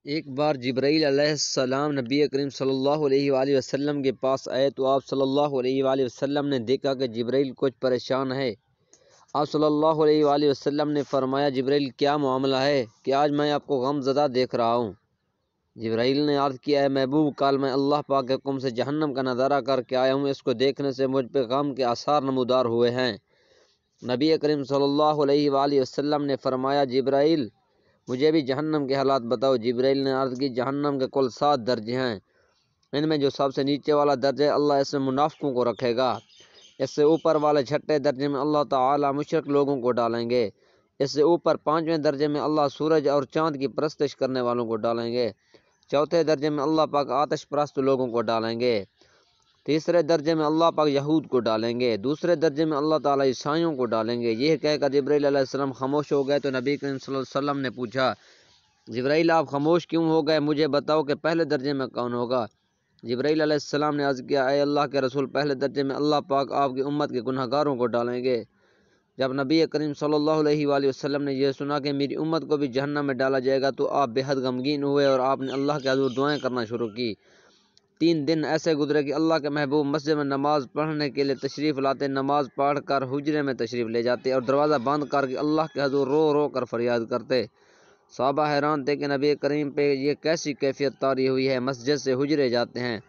ایک بار جبرائیل علیہ السلام نبی کریم صلی اللہ علیہ وآلہ وسلم کے پاس آئے تو آپ صلی اللہ علیہ وآلہ وسلم نے دیکھا کہ جبرائیل کچھ پریشان ہے۔ آپ صلی اللہ علیہ وآلہ وسلم نے فرمایا جبرائیل کیا معاملہ ہے کہ آج میں آپ کو غم زدہ دیکھ رہا ہوں؟ جبرائیل نے عرض کیا ہے محبوب کال میں اللہ پاک کے حکم سے جہنم کا نظارہ کر کے آیا ہوں، اس کو دیکھنے سے مجھ پہ غم کے آثار نمودار ہوئے ہیں۔ نبی کریم صلی اللہ علیہ وآلہ وسلم نے فرمایا جبرائیل مجھے بھی جہنم کے حالات بتاؤ۔ جبرائیل نے عرض کی جہنم کے کل 7 درجے ہیں، ان میں جو سب سے نیچے والا درجہ ہے اللہ اس میں منافقوں کو رکھے گا، اس سے اوپر والے 6 درجے میں اللہ تعالی مشرک لوگوں کو ڈالیں گے، اس سے اوپر 5ویں درجے میں اللہ سورج اور چاند کی پرستش کرنے والوں کو ڈالیں گے، 4تھے درجے میں اللہ پاک آتش پرست لوگوں کو ڈالیں گے، 3رے درجے میں اللہ پاک یہود کو ڈالیں گے، 2 درجے میں اللہ تعالیٰ عیسائیوں کو ڈالیں گے۔ یہ کہہ کر جبرائیل علیہ السلام خاموش ہو گئے تو نبی کریم صلی اللہ علیہ وسلم نے پوچھا جبرائیل آپ خاموش کیوں ہو گئے؟ مجھے بتاؤ کہ پہلے درجے میں کون ہوگا؟ جبرائیل علیہ السلام نے عرض کیا اے اللہ کے رسول پہلے درجے میں اللہ پاک آپ کی امت کے گناہ گاروں کو ڈالیں گے۔ جب نبی کریم صلی اللہ علیہ وآلہ وسلم نے یہ سنا کہ میری امت کو بھی جہنم میں ڈالا جائے گا تو آپ بے حد غمگین ہوئے اور آپ نے اللہ کے حضور دعائیں کرنا شروع کی۔ 3 دن ایسے گزرے کہ اللہ کے محبوب مسجد میں نماز پڑھنے کے لیے تشریف لاتے، نماز پڑھ کر حجرے میں تشریف لے جاتے اور دروازہ بند کر کے اللہ کے حضور رو رو کر فریاد کرتے۔ صحابہ حیران تھے کہ نبی کریم پہ یہ کیسی کیفیت طاری ہوئی ہے، مسجد سے حجرے جاتے ہیں،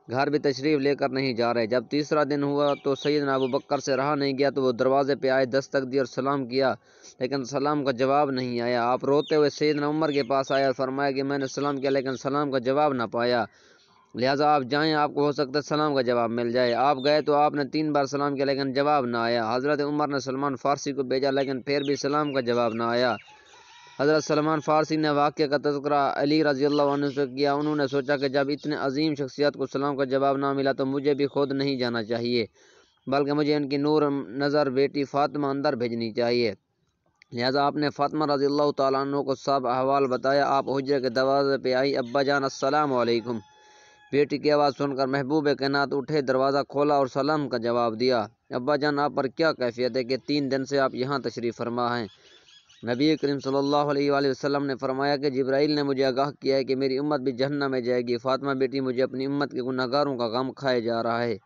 گھر بھی تشریف لے کر نہیں جا رہے۔ جب تیسرا دن ہوا تو سیدنا ابو بکر سے رہا نہیں گیا تو وہ دروازے پہ آئے، دستک دی اور سلام کیا لیکن سلام کا جواب نہیں آیا۔ آپ روتے ہوئے سیدنا عمر کے پاس آئے اور فرمایا کہ میں نے سلام کیا لیکن سلام کا جواب نہ پایا، لہٰذا آپ جائیں، آپ کو ہو سکتا ہے سلام کا جواب مل جائے۔ آپ گئے تو آپ نے 3 بار سلام کیا لیکن جواب نہ آیا۔ حضرت عمر نے سلمان فارسی کو بھیجا لیکن پھر بھی سلام کا جواب نہ آیا۔ حضرت سلمان فارسی نے واقعے کا تذکرہ علی رضی اللہ عنہ سے کیا، انہوں نے سوچا کہ جب اتنے عظیم شخصیت کو سلام کا جواب نہ ملا تو مجھے بھی خود نہیں جانا چاہیے بلکہ مجھے ان کی نور نظر بیٹی فاطمہ اندر بھیجنی چاہیے، لہٰذا آپ نے فاطمہ رضی اللہ تعالیٰ عنہ کو سب احوال بتایا۔ آپ حجرے کے دروازے پہ آئی، ابا جان السلام علیکم۔ بیٹی کی آواز سن کر محبوب کائنات اٹھے، دروازہ کھولا اور سلام کا جواب دیا۔ ابا جان آپ پر کیا کیفیت ہے کہ 3 دن سے آپ یہاں تشریف فرما ہیں؟ نبی کریم صلی اللہ علیہ وآلہ وسلم نے فرمایا کہ جبرائیل نے مجھے آگاہ کیا ہے کہ میری امت بھی جہنم میں جائے گی۔ فاطمہ بیٹی مجھے اپنی امت کے گناہ گاروں کا غم کھائے جا رہا ہے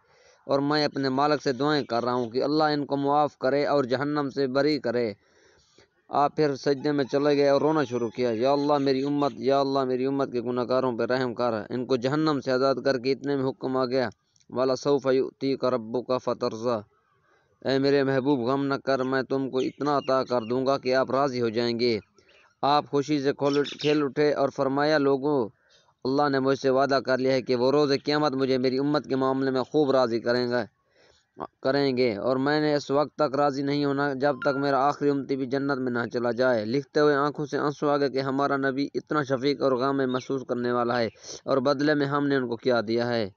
اور میں اپنے مالک سے دعائیں کر رہا ہوں کہ اللہ ان کو معاف کرے اور جہنم سے بری کرے۔ آپ پھر سجدے میں چلے گئے اور رونا شروع کیا، یا اللہ میری امت، یا اللہ میری امت کے گناہ گاروں پہ رحم کر، ان کو جہنم سے آزاد کر کے اتنے میں حکم آ گیا وَلَسَوْفَ يُؤْتِيكَ رَبُّكَ فَتَرْضَىٰ، اے میرے محبوب غم نہ کر، میں تم کو اتنا عطا کر دوں گا کہ آپ راضی ہو جائیں گے۔ آپ خوشی سے کھیل اٹھے اور فرمایا لوگوں اللہ نے مجھ سے وعدہ کر لیا ہے کہ وہ روز قیامت مجھے میری امت کے معاملے میں خوب راضی کریں گے اور میں نے اس وقت تک راضی نہیں ہونا جب تک میرا آخری امتی بھی جنت میں نہ چلا جائے۔ لکھتے ہوئے آنکھوں سے آنسو آ گئے کہ ہمارا نبی اتنا شفیق اور غم محسوس کرنے والا ہے اور بدلے میں ہم نے ان کو کیا دیا ہے۔